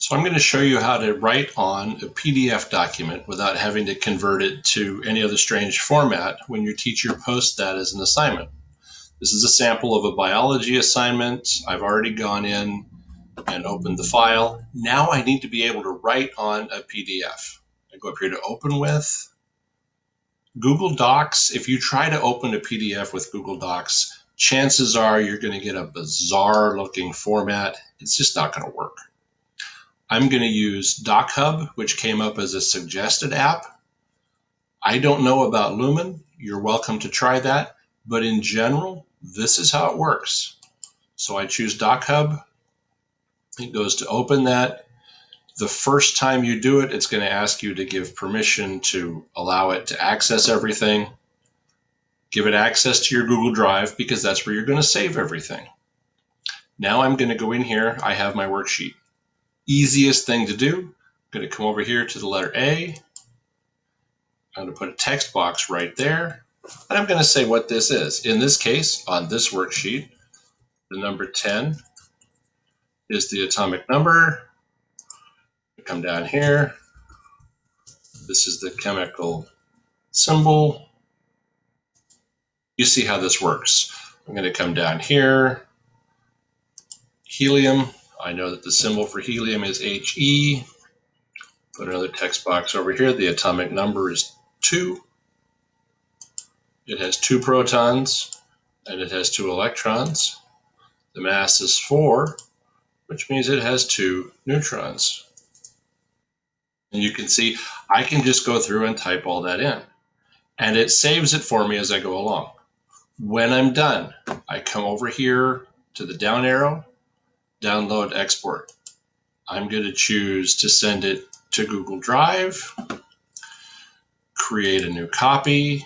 So I'm going to show you how to write on a PDF document without having to convert it to any other strange format when your teacher posts that as an assignment. This is a sample of a biology assignment. I've already gone in and opened the file. Now I need to be able to write on a PDF. I go up here to open with. Google Docs, if you try to open a PDF with Google Docs, chances are you're going to get a bizarre looking format. It's just not going to work. I'm going to use DocHub, which came up as a suggested app. I don't know about Lumen. You're welcome to try that. But in general, this is how it works. So I choose DocHub. It goes to open that. The first time you do it, it's going to ask you to give permission to allow it to access everything. Give it access to your Google Drive because that's where you're going to save everything. Now I'm going to go in here. I have my worksheet. Easiest thing to do, I'm going to come over here to the letter A. I'm going to put a text box right there. And I'm going to say what this is. In this case, on this worksheet, the number 10 is the atomic number. Come down here. This is the chemical symbol. You see how this works. I'm going to come down here. Helium. I know that the symbol for helium is He. Put another text box over here. The atomic number is 2. It has 2 protons and it has 2 electrons. The mass is 4, which means it has 2 neutrons. And you can see I can just go through and type all that in. And it saves it for me as I go along. When I'm done, I come over here to the down arrow, download, export. I'm going to choose to send it to Google Drive, create a new copy,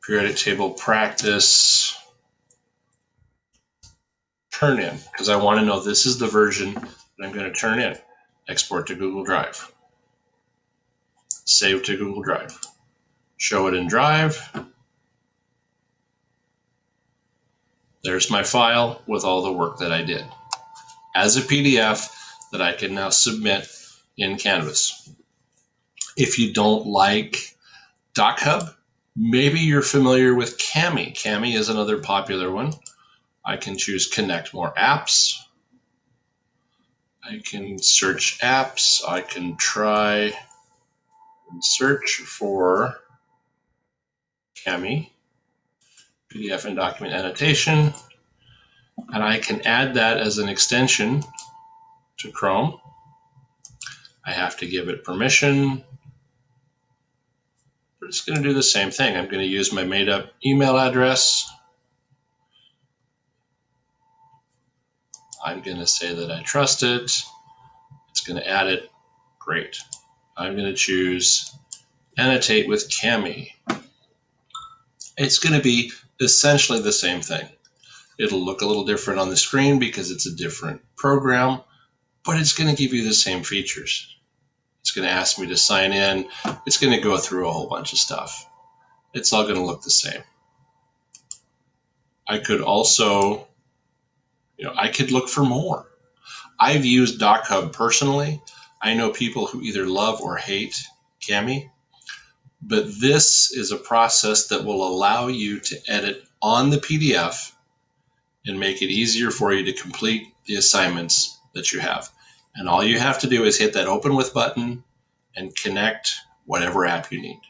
periodic table practice, turn in, because I want to know this is the version that I'm going to turn in. Export to Google Drive. Save to Google Drive. Show it in Drive. There's my file with all the work that I did as a PDF that I can now submit in Canvas. If you don't like DocHub, maybe you're familiar with Cami. Cami is another popular one. I can choose Connect More Apps. I can search apps. I can try and search for Cami, PDF and document annotation, and I can add that as an extension to Chrome. I have to give it permission. But it's going to do the same thing. I'm going to use my made up email address. I'm going to say that I trust it. It's going to add it. Great. I'm going to choose annotate with Cami. It's going to be essentially the same thing. It'll look a little different on the screen because it's a different program, but it's going to give you the same features. It's going to ask me to sign in. It's going to go through a whole bunch of stuff. It's all going to look the same. I could also, I could look for more. I've used DocHub personally. I know people who either love or hate Cami, but this is a process that will allow you to edit on the PDF and make it easier for you to complete the assignments that you have. And all you have to do is hit that open with button and connect whatever app you need.